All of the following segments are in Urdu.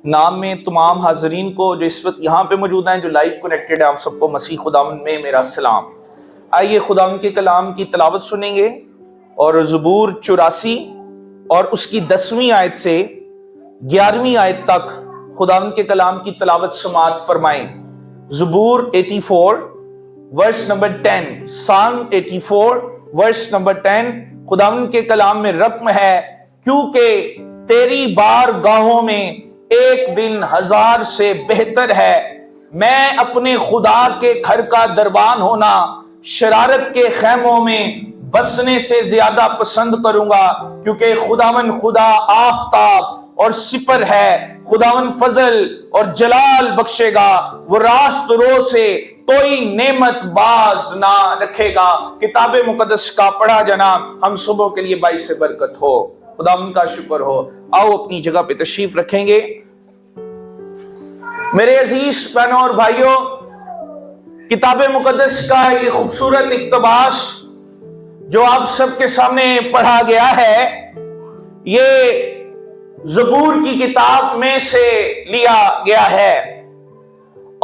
نام میں تمام حاضرین کو جو اس وقت یہاں پہ موجود ہیں، جو لائیو کنیکٹڈ ہیں، آپ سب کو مسیح خداوند میں میرا سلام۔ آئیے خداوند کے کلام کی تلاوت سنیں گے اور زبور 84 اور اس کی 10ویں آیت سے 11ویں آیت تک خداوند کے کلام کی تلاوت سماعت فرمائیں۔ زبور 84 verse number 10، song 84 verse number 10 خداوند کے کلام میں رقم ہے، کیونکہ تیری بارگاہوں میں ایک دن 1000 سے بہتر ہے۔ میں اپنے خدا کے گھر کا دربان ہونا شرارت کے خیموں میں بسنے سے زیادہ پسند کروں گا، کیونکہ خداوند خدا آفتاب اور سپر ہے، خداوند فضل اور جلال بخشے گا، وہ راست رو سے کوئی نعمت باز نہ رکھے گا۔ کتاب مقدس کا پڑھا جانا ہم صبح کے لیے باعث برکت ہو۔ خداوند کا شکر ہو۔ آؤ اپنی جگہ پہ تشریف رکھیں گے۔ میرے عزیز بہنوں اور بھائیوں، کتاب مقدس کا یہ خوبصورت اقتباس جو آپ سب کے سامنے پڑھا گیا ہے، یہ زبور کی کتاب میں سے لیا گیا ہے،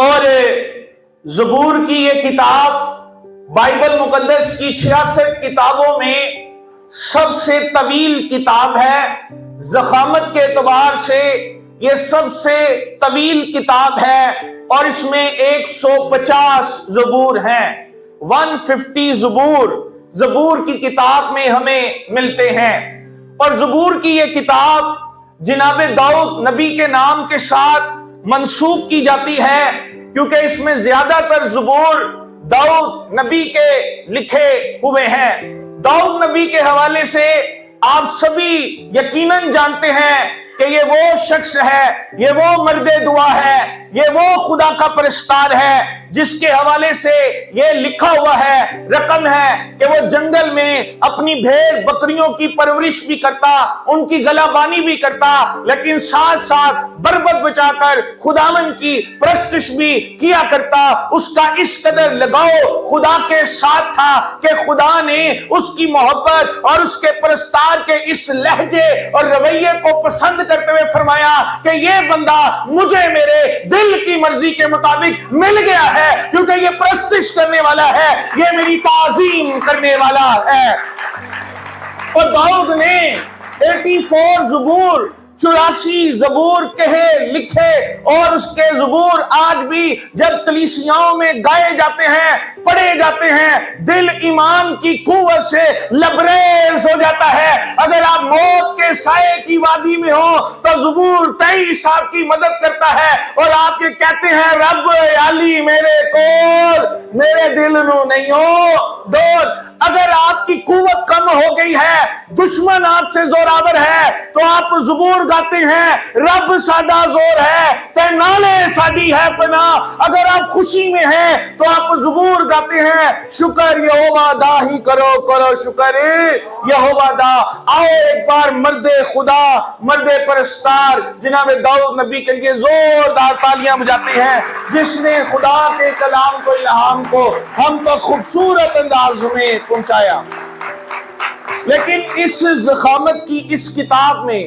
اور زبور کی یہ کتاب بائبل مقدس کی 66 کتابوں میں سب سے طویل کتاب ہے۔ ضخامت کے اعتبار سے یہ سب سے طویل کتاب ہے، اور اس میں 150 زبور ہیں۔ 150 زبور کی کتاب میں ہمیں ملتے ہیں، اور زبور کی یہ کتاب جناب داؤد نبی کے نام کے ساتھ منسوب کی جاتی ہے، کیونکہ اس میں زیادہ تر زبور داؤد نبی کے لکھے ہوئے ہیں۔ داؤد نبی کے حوالے سے آپ سبھی یقیناً جانتے ہیں کہ یہ وہ شخص ہے، یہ وہ مرد دعا ہے، یہ وہ خدا کا پرستار ہے جس کے حوالے سے یہ لکھا ہوا ہے، رقم ہے کہ وہ جنگل میں اپنی بھیڑ بکریوں کی پرورش بھی کرتا، ان کی گلہ بانی بھی کرتا، لیکن ساتھ ساتھ بربت بچا کر خداوند کی پرستش بھی کیا کرتا۔ اس کا اس قدر لگاؤ خدا کے ساتھ تھا کہ خدا نے اس کی محبت اور اس کے پرستار کے اس لہجے اور رویے کو پسند کرتے ہوئے فرمایا کہ یہ بندہ مجھے میرے دل کی مرضی کے مطابق مل گیا ہے، کیونکہ یہ پرستش کرنے والا ہے، یہ میری تعظیم کرنے والا ہے۔ اور داؤد نے 84 زبور 84 زبور کہے لکھے، اور اس کے زبور آج بھی جب کلیسیاؤں میں گائے جاتے ہیں، پڑھے جاتے ہیں، دل ایمان کی قوت سے لبریز ہو جاتا ہے۔ اگر آپ موت کے سائے کی وادی میں ہو تو زبور 23 آپ کی مدد کرتا ہے، اور آپ یہ کہتے ہیں رب علی میرے کول میرے دل نو نہیں ہو ڈول۔ اگر آپ کی قوت کم ہو گئی ہے، دشمن آپ سے زوراور ہے، تو آپ زبور گاتے ہیں رب ساڈا زور ہے تے نالے ساڈی ہے پناہ۔ اگر آپ خوشی میں ہیں تو آپ زبور گاتے ہیں شکر یہوہ دا ہی کرو، کرو شکر یہوہ دا۔ آؤ ایک بار مرد خدا، مرد پرستار جناب داؤد نبی کے لیے زوردار تالیاں بجاتے ہیں، جس نے خدا کے کلام کو، الہام کو ہم تک خوبصورت انداز میں پہنچایا۔ لیکن اس ضخامت کی اس کتاب میں،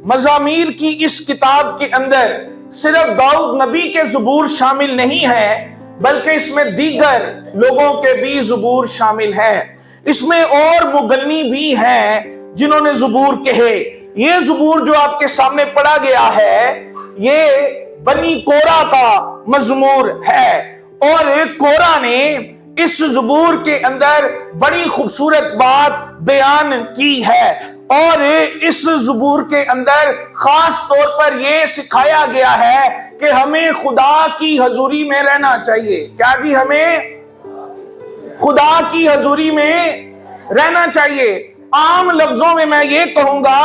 مزامیر کی اس کتاب کے اندر صرف داؤد نبی کے زبور شامل نہیں ہیں، بلکہ اس میں دیگر لوگوں کے بھی زبور شامل ہیں۔ اس میں اور مغنی بھی ہیں جنہوں نے زبور کہے۔ یہ زبور جو آپ کے سامنے پڑھا گیا ہے، یہ بنی کورہ کا مزمور ہے، اور کورہ نے اس زبور کے اندر بڑی خوبصورت بات بیان کی ہے، اور اس زبور کے اندر خاص طور پر یہ سکھایا گیا ہے کہ ہمیں خدا کی حضوری میں رہنا چاہیے۔ کیا جی؟ ہمیں خدا کی حضوری میں رہنا چاہیے۔ عام لفظوں میں میں یہ کہوں گا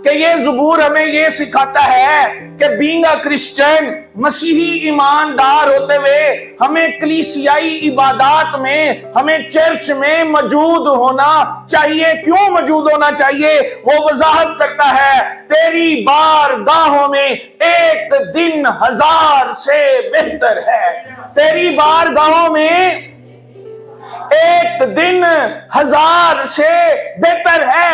کہ یہ زبور ہمیں یہ سکھاتا ہے کہ بینگ اے کرسچن، مسیحی ایماندار ہوتے ہوئے ہمیں کلیسیائی عبادات میں، ہمیں چرچ میں موجود ہونا چاہیے۔ کیوں موجود ہونا چاہیے؟ وہ وضاحت کرتا ہے تیری بارگاہوں میں ایک دن 1000 سے بہتر ہے۔ تیری بارگاہوں میں ایک دن 1000 سے بہتر ہے۔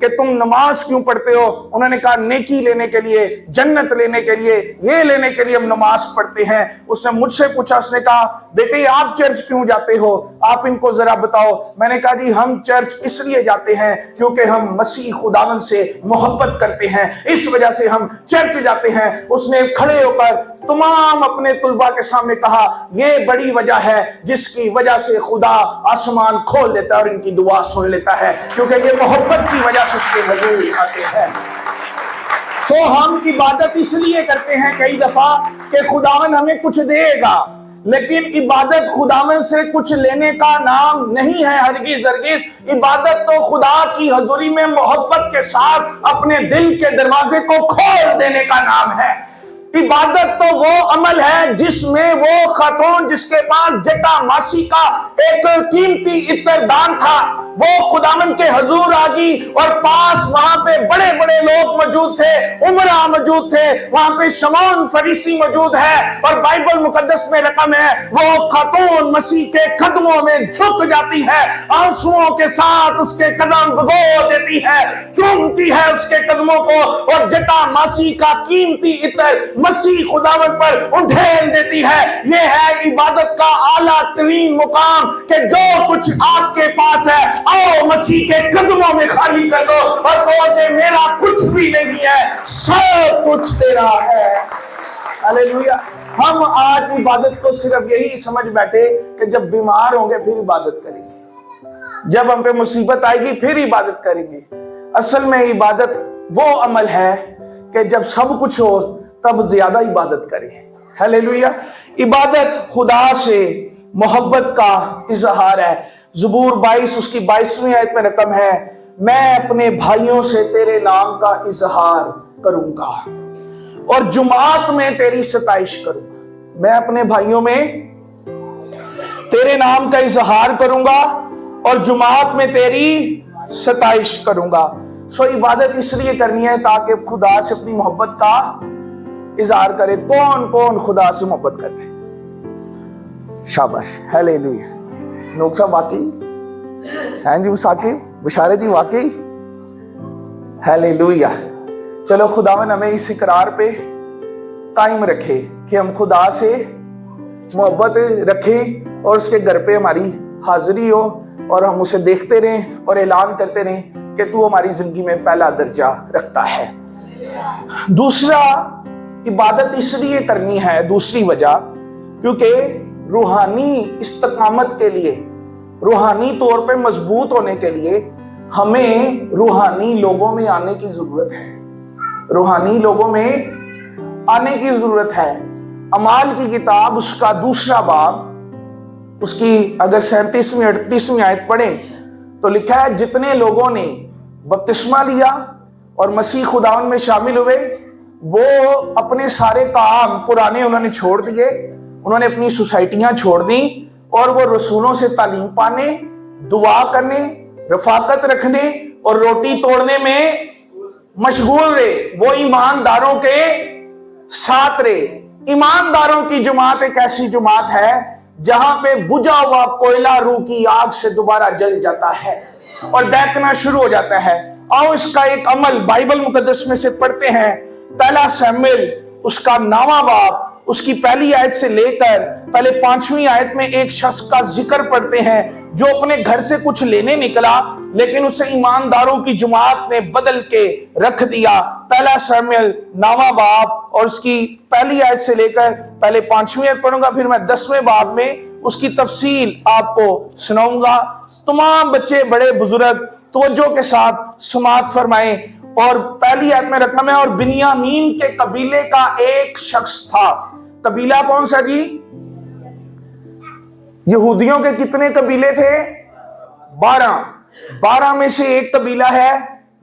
کہ تم نماز کیوں پڑھتے ہو؟ انہوں نے کہا نیکی لینے کے لیے، جنت لینے کے لیے، یہ لینے کے لیے ہم نماز پڑھتے ہیں۔ اس نے مجھ سے پوچھا، اس نے کہا بیٹے آپ چرچ کیوں جاتے ہو؟ آپ ان کو ذرا بتاؤ۔ میں نے کہا جی ہم چرچ اس لیے جاتے ہیں کیونکہ ہم مسیح خداوند سے محبت کرتے ہیں، اس وجہ سے ہم چرچ جاتے ہیں۔ اس نے کھڑے ہو کر تمام اپنے طلباء کے سامنے کہا یہ بڑی وجہ ہے جس کی وجہ سے خدا آسمان کھول دیتا ہے اور ان کی دعا سن لیتا ہے، کیونکہ یہ محبت کی وجہ سے اس کے حضور آتے ہیں۔ سو ہم عبادت اس لیے کرتے ہیں کئی دفعہ کہ خداوند ہمیں کچھ دے گا، لیکن عبادت خداوند سے کچھ لینے کا نام نہیں ہے ہرگز ہرگز۔ عبادت تو خدا کی حضوری میں محبت کے ساتھ اپنے دل کے دروازے کو کھول دینے کا نام ہے۔ عبادت تو وہ عمل ہے جس میں وہ خاتون جس کے پاس جٹا ماسی کا ایک قیمتی عطردان تھا، وہ خداوند کے حضور آگی اور پاس وہاں پہ بڑے بڑے لوگ موجود تھے، عمرہ موجود تھے، وہاں پہ شمعون فریسی موجود ہے، اور بائبل مقدس میں رقم ہے وہ خاتون مسیح کے قدموں میں جھک جاتی ہے، آنسوؤں کے ساتھ اس کے قدم بھگو دیتی ہے، چومتی ہے اس کے قدموں کو، اور جٹا ماسی کا قیمتی عطر مسیح خداوند پر انڈھیل دیتی ہے۔ یہ ہے عبادت کا اعلیٰ ترین مقام کہ جو کچھ آپ کے پاس ہے آؤ مسیح کے قدموں میں خالی کر دو اور کہو کہ میرا کچھ بھی نہیں ہے، سب کچھ تیرا ہے۔ ہاللیلویا۔ ہم آج عبادت کو صرف یہی سمجھ بیٹھے کہ جب بیمار ہوں گے پھر عبادت کریں گے، جب ہم پہ مصیبت آئے گی پھر عبادت کریں گے۔ اصل میں عبادت وہ عمل ہے کہ جب سب کچھ ہو تب زیادہ عبادت کریں۔ ہاللیلویا۔ عبادت خدا سے محبت کا اظہار ہے۔ زبور 22 اس کی 22ویں آیت میں رقم ہے، میں اپنے بھائیوں سے تیرے نام کا اظہار کروں گا اور جماعت میں تیری ستائش کروں گا۔ میں اپنے بھائیوں میں تیرے نام کا اظہار کروں گا اور جماعت میں تیری ستائش کروں گا۔ سو عبادت اس لیے کرنی ہے تاکہ خدا سے اپنی محبت کا اظہار کرے۔ کون کون خدا سے محبت کرتے ہیں؟ شاباش، ہاللیلویا۔ نوک صاحب واقعی ہیں جی، ثاقب بشارت جی واقعی، ہاللیلویا۔ چلو خداوند ہمیں اس اقرار پہ قائم رکھے کہ ہم خدا سے محبت رکھیں اور اس کے گھر پہ ہماری حاضری ہو اور ہم اسے دیکھتے رہیں اور اعلان کرتے رہیں کہ تو ہماری زندگی میں پہلا درجہ رکھتا ہے۔ دوسرا، عبادت اس لیے کرنی ہے، دوسری وجہ، کیونکہ روحانی استقامت کے لیے، روحانی طور پہ مضبوط ہونے کے لیے ہمیں روحانی لوگوں میں آنے کی ضرورت ہے۔ روحانی لوگوں میں آنے کی ضرورت ہے۔ اعمال کی کتاب اس کا 2 باب، اس کی اگر 37ویں 38ویں آیت پڑھیں تو لکھا ہے جتنے لوگوں نے بپتسمہ لیا اور مسیح خداوند میں شامل ہوئے وہ اپنے سارے کام پرانے انہوں نے چھوڑ دیے، انہوں نے اپنی سوسائٹیاں چھوڑ دیں اور وہ رسولوں سے تعلیم پانے، دعا کرنے، رفاقت رکھنے اور روٹی توڑنے میں مشغول رہے۔ وہ ایمانداروں کے ساتھ رہے۔ ایمانداروں کی جماعت ایک ایسی جماعت ہے جہاں پہ بجھا ہوا کوئلہ روح کی آگ سے دوبارہ جل جاتا ہے اور دہکنا شروع ہو جاتا ہے۔ آؤ اس کا ایک عمل بائبل مقدس میں سے پڑھتے ہیں۔ پہلا سموئیل اس کا 9واں باب، اس کی پہلی آیت سے لے کر پہلے 5ویں آیت میں ایک شخص کا ذکر پڑھتے ہیں جو اپنے گھر سے کچھ لینے نکلا لیکن اسے ایمانداروں کی جماعت نے بدل کے رکھ دیا۔ پہلا سموئیل 9واں باب اور اس کی پہلی آیت سے لے کر پہلے 5ویں آیت پڑھوں گا، پھر میں 10ویں باب میں اس کی تفصیل آپ کو سناؤں گا۔ تمام بچے بڑے بزرگ توجہ کے ساتھ سماعت فرمائیں۔ اور پہلی آیت میں رقم ہے، اور بنیامین کے قبیلے کا ایک شخص تھا۔ قبیلہ کون سا جی؟ یہودیوں کے کتنے قبیلے تھے؟ 12 میں سے ایک قبیلہ ہے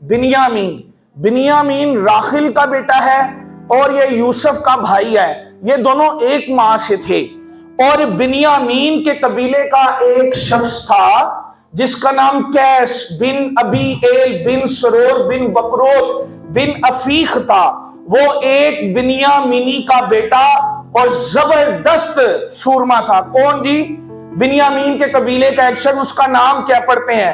بنیامین۔ بنیامین راخیل کا بیٹا ہے اور یہ یوسف کا بھائی ہے، یہ دونوں ایک ماں سے تھے۔ اور بنیامین کے قبیلے کا ایک شخص تھا جس کا نام قیس بن ابی ایل بن سرور بن بکروت بن افیخ تھا۔ وہ ایک بنیامینی کا بیٹا اور زبردست سورما تھا۔ کون جی؟ بنیامین کے قبیلے کا ایک شخص، اس کا نام کیا پڑھتے ہیں؟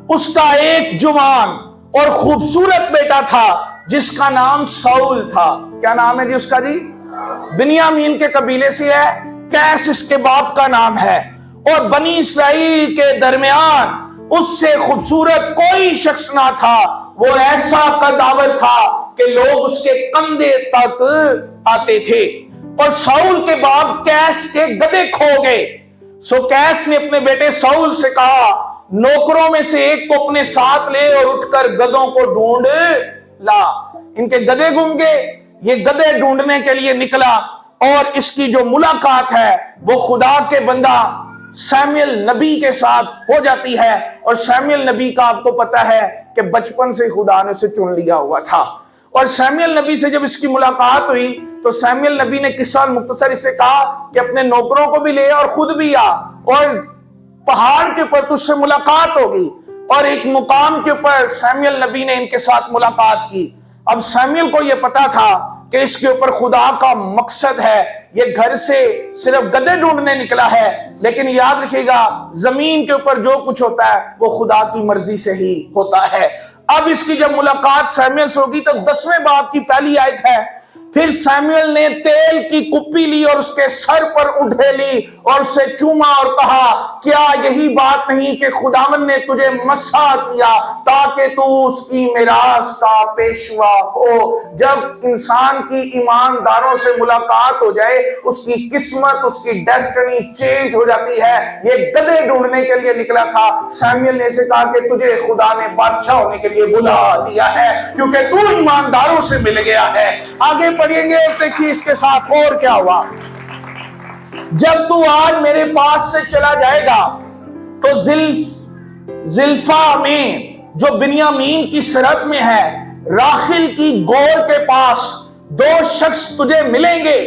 اس کا ایک جوان اور خوبصورت بیٹا تھا جس کا نام ساؤل تھا. کیا نام ہے جی اس کا؟ جی بنیامین کے قبیلے سے ہے. قیس اس کے باپ کا نام ہے. اور بنی اسرائیل کے درمیان اس سے خوبصورت کوئی شخص نہ تھا. وہ ایسا قداور تھا کہ لوگ اس کے کندھے تک آتے تھے. اور ساؤل کے باپ قیس کے گدھے کھو گئے. سو قیس نے اپنے بیٹے ساؤل سے کہا نوکروں میں سے ایک کو اپنے ساتھ لے اور اٹھ کر گدھوں کو ڈھونڈ لا. ان کے گدھے گم گئے. یہ گدھے ڈھونڈنے کے لیے نکلا اور اس کی جو ملاقات ہے وہ خدا کے بندہ سیموئیل نبی کے ساتھ ہو جاتی ہے. اور سیموئیل نبی کا آپ کو پتا ہے کہ بچپن سے خدا نے اسے چن لیا ہوا تھا. اور سیموئیل نبی سے جب اس کی ملاقات ہوئی تو سیموئیل نبی نے قصہ مختصر اس سے کہا کہ اپنے نوکروں کو بھی لے اور خود بھی آ اور پہاڑ کے اوپر تجھ سے ملاقات ہوگی. اور ایک مقام کے اوپر سیموئیل نبی نے ان کے ساتھ ملاقات کی. اب سیموئیل کو یہ پتا تھا کہ اس کے اوپر خدا کا مقصد ہے. یہ گھر سے صرف گدھے ڈھونڈنے نکلا ہے لیکن یاد رکھیے گا زمین کے اوپر جو کچھ ہوتا ہے وہ خدا کی مرضی سے ہی ہوتا ہے. اب اس کی جب ملاقات سیموئیل سے ہوگی تو 10ویں باب کی پہلی آیت ہے. پھر سیموئیل نے تیل کی کپی لی اور اس کے سر پر اٹھیلی اور اسے چوما اور کہا کیا یہی بات نہیں کہ خداوند نے تجھے مسح کیا تاکہ تو اس کی میراث کا پیشوا ہو. جب انسان کی ایمانداروں سے ملاقات ہو جائے اس کی قسمت اس کی ڈیسٹنی چینج ہو جاتی ہے. یہ گدھے ڈھونڈنے کے لیے نکلا تھا. سیموئیل نے اسے کہا کہ تجھے خدا نے بادشاہ ہونے کے لیے بلا دیا ہے کیونکہ تو ایمانداروں سے مل گیا ہے. آگے پڑھیں گے دیکھیے اس کے ساتھ اور کیا ہوا. جب تو آج میرے پاس سے چلا جائے گا تو زلفا میں جو بنیامین کی سرحد میں ہے راخل کی گور کے پاس 2 شخص تجھے ملیں گے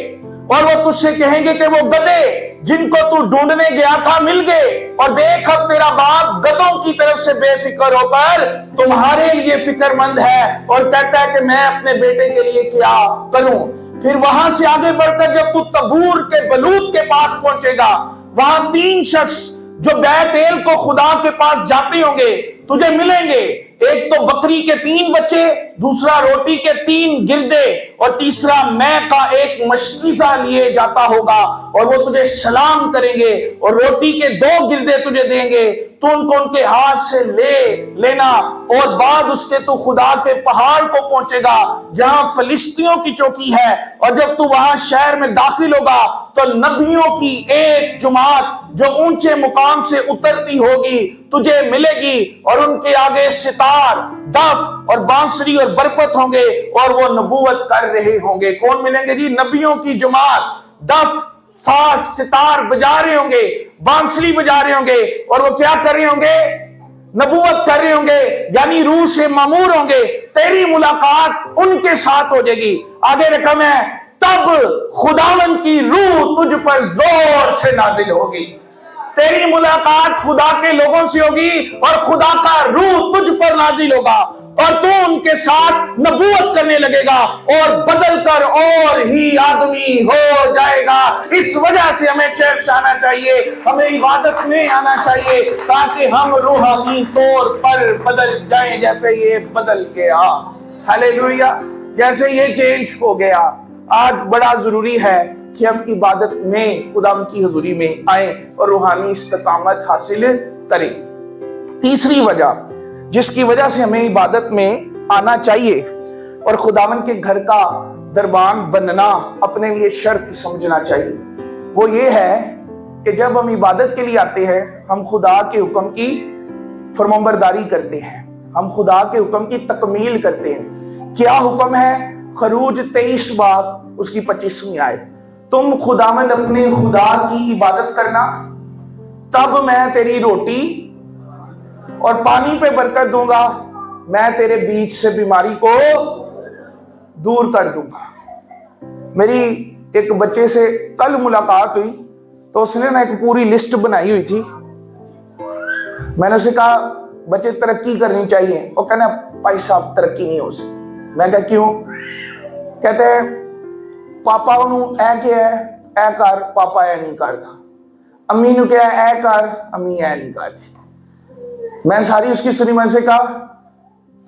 اور وہ تجھ سے کہیں گے کہ وہ گدھے جن کو تو ڈھونڈنے گیا تھا مل گئے اور دیکھ اب تیرا باپ گدھوں کی طرف سے بے فکر ہو کر تمہارے لیے فکر مند ہے اور کہتا ہے کہ میں اپنے بیٹے کے لیے کیا کروں. پھر وہاں سے آگے بڑھ کر جب تو تبور کے بلوت کے پاس پہنچے گا وہاں 3 شخص جو بیت ایل کو خدا کے پاس جاتے ہوں گے تجھے ملیں گے. ایک تو بکری کے 3 بچے, دوسرا روٹی کے 3 گردے اور تیسرا میں کا ایک مشکیزہ لیے جاتا ہوگا اور وہ تجھے سلام کریں گے اور روٹی کے 2 گردے تجھے دیں گے تو ان کو ان کے ہاتھ سے لے لینا اور بعد اس کے تو خدا کے پہاڑ کو پہنچے گا جہاں فلسطینیوں کی چوکی ہے اور جب تو وہاں شہر میں داخل ہوگا تو نبیوں کی ایک جماعت جو اونچے مقام سے اترتی ہوگی تجھے ملے گی اور ان کے آگے ستار, دف اور بانسری اور برپت ہوں گے اور وہ نبوت کر رہے ہوں گے. کون ملیں گے جی؟ نبیوں کی جماعت. دف, ساز, ستار بجا رہے ہوں گے, بانسری بجا رہے ہوں گے اور وہ کیا کر رہے ہوں گے؟ نبوت کر رہے ہوں گے یعنی روح سے مامور ہوں گے. تیری ملاقات ان کے ساتھ ہو جائے گی. آگے رقم ہے تب خداوند کی روح تجھ پر زور سے نازل ہوگی. تیری ملاقات خدا کے لوگوں سے ہوگی اور خدا کا روح تجھ پر نازل ہوگا اور تو ان کے ساتھ نبوت کرنے لگے گا اور بدل کر اور ہی آدمی ہو جائے گا. اس وجہ سے ہمیں چرچ آنا چاہیے, ہمیں عبادت میں آنا چاہیے تاکہ ہم روحانی طور پر بدل جائیں جیسے یہ بدل گیا. ہاللیلویا. جیسے یہ چینج ہو گیا. آج بڑا ضروری ہے کہ ہم عبادت میں خدا کی حضوری میں آئیں اور روحانی استقامت حاصل کریں. تیسری وجہ جس کی وجہ سے ہمیں عبادت میں آنا چاہیے اور خداوند کے گھر کا دربان بننا اپنے لیے شرف سمجھنا چاہیے وہ یہ ہے کہ جب ہم عبادت کے لیے آتے ہیں ہم خدا کے حکم کی فرمانبرداری کرتے ہیں, ہم خدا کے حکم کی تکمیل کرتے ہیں. کیا حکم ہے؟ خروج 23 باب اس کی 25ویں آیت. تم خداوند اپنے خدا کی عبادت کرنا تب میں تیری روٹی اور پانی پہ برکت دوں گا, میں تیرے بیچ سے بیماری کو دور کر دوں گا. میری ایک بچے سے کل ملاقات ہوئی تو اس نے ایک پوری لسٹ بنائی ہوئی تھی. میں نے اسے کہا بچے ترقی کرنی چاہیے. وہ کہنا بھائی صاحب ترقی نہیں ہو سکتی. میں کہا کیوں؟ کہتے ہیں پاپا انہوں اے کیا ہے اے کر, پاپا اے نہیں کرتا. امی نو کیا ہے اے کر, امی اے نہیں کرتی. میں ساری اس کی سنی. میں سے کہا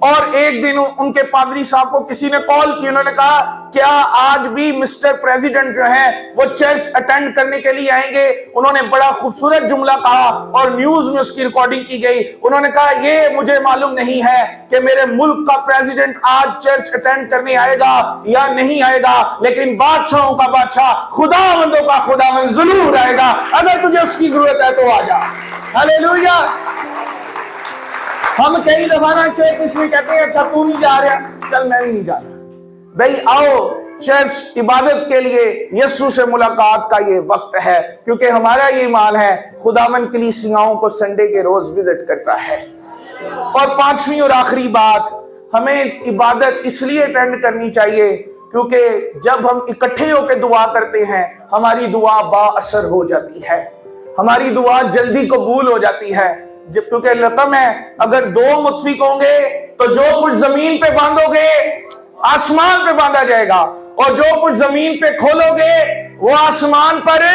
اور ایک دن ان کے پادری صاحب کو کسی نے کال کی, انہوں نے کہا کیا آج بھی مسٹر پریزیڈنٹ جو ہیں وہ چرچ اٹینڈ کرنے کے لیے آئیں گے؟ انہوں نے بڑا خوبصورت جملہ کہا اور نیوز میں اس کی ریکارڈنگ کی گئی. انہوں نے کہا یہ مجھے معلوم نہیں ہے کہ میرے ملک کا پریزیڈنٹ آج چرچ اٹینڈ کرنے آئے گا یا نہیں آئے گا, لیکن بادشاہوں کا بادشاہ خداوندوں کا خداوند ضرور آئے گا. اگر تجھے اس کی ضرورت ہے تو آ جا. ہاللیلویا. ہم کئی دفعہ نا چرچ اس میں کہتے ہیں اچھا تو نہیں جا رہا, چل میں بھی نہیں جا رہا. بھئی آؤ چرچ عبادت کے لیے, یسوع سے ملاقات کا یہ وقت ہے, کیونکہ ہمارا یہ ایمان ہے خداوند کلیسیاؤں کو سنڈے کے روز وزٹ کرتا ہے. اور پانچویں اور آخری بات, ہمیں عبادت اس لیے اٹینڈ کرنی چاہیے کیونکہ جب ہم اکٹھے ہو کے دعا کرتے ہیں ہماری دعا با اثر ہو جاتی ہے, ہماری دعا جلدی قبول ہو جاتی ہے. کیونکہ لطم ہے اگر دو متفق ہوں گے تو جو کچھ زمین پہ باندھو گے آسمان پہ باندھا جائے گا, اور جو کچھ زمین پہ کھولو گے وہ آسمان پر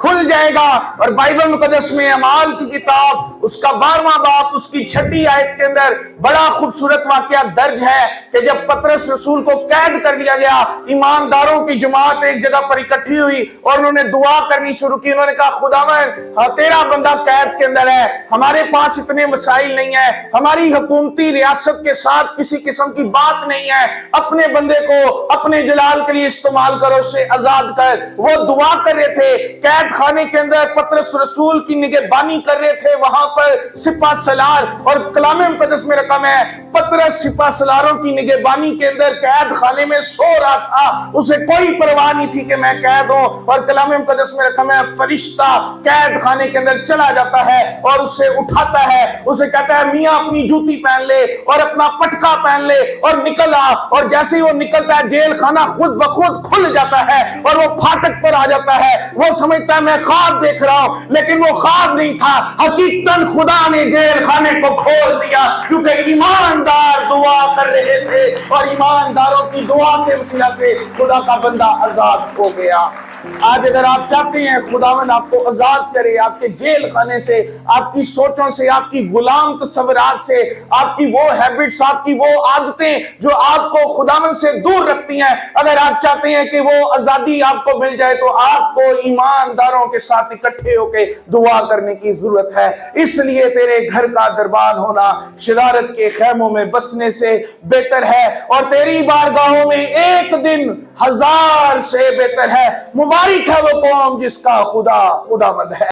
کھل جائے گا. اور بائبل مقدس میں اعمال کی کتاب اس کا 12واں باب اس کی 6 آیت کے اندر بڑا خوبصورت واقعہ درج ہے کہ جب پطرس رسول کو قید کر لیا گیا, ایمانداروں کی جماعت ایک جگہ پر اکٹھی ہوئی اور انہوں نے دعا کرنی شروع کی. انہوں نے کہا خداوند تیرا بندہ قید کے اندر ہے, ہمارے پاس اتنے مسائل نہیں ہیں, ہماری حکومتی ریاست کے ساتھ کسی قسم کی بات نہیں ہے, اپنے بندے کو اپنے جلال کے لیے استعمال کرو, اسے آزاد کر. وہ دعا کر رہے تھے, قید خانے کے اندر پطرس رسول کی نگہبانی کر رہے تھے, وہاں پر سپاہ سالار, اور کلام مقدس میں رقم ہے پطرس سپاہ سالاروں کی نگہبانی کے اندر قید خانے میں سو رہا تھا, اسے کوئی پرواہ نہیں تھی کہ میں قید ہوں. اور کلام مقدس میں رقم ہے فرشتہ قید خانے کے اندر چلا جاتا ہے اور اسے اٹھاتا ہے, اسے کہتا ہے میاں اپنی جوتی پہن لے اور اپنا پٹکا پہن لے اور نکل آ. اور جیسے ہی وہ نکلتا ہے جیل خانہ خود بخود کھل جاتا ہے اور وہ پھاٹک پر آ جاتا ہے. وہ سمجھتا ہے میں خواب دیکھ رہا ہوں, لیکن وہ خواب نہیں تھا, حقیقتاً خدا نے جیل خانے کو کھول دیا, کیونکہ ایماندار دعا کر رہے تھے اور ایمانداروں کی دعا کے وسیلہ سے خدا کا بندہ آزاد ہو گیا. آج اگر آپ چاہتے ہیں خداوند آپ کو آزاد کرے آپ کے جیل خانے سے, آپ کی سوچوں سے, آپ کی غلام تصورات سے, آپ کی وہ ہیبٹس, آپ کی وہ عادتیں جو آپ کو خداوند سے دور رکھتی ہیں, اگر آپ چاہتے ہیں کہ وہ آزادی آپ کو مل جائے تو آپ کو ایمانداروں کے ساتھ اکٹھے ہو کے دعا کرنے کی ضرورت ہے. اس لیے تیرے گھر کا دربان ہونا شرارت کے خیموں میں بسنے سے بہتر ہے, اور تیری بارگاہوں میں ایک دن 1000 سے بہتر ہے. مبارک ہے وہ قوم جس کا خدا خداوند ہے.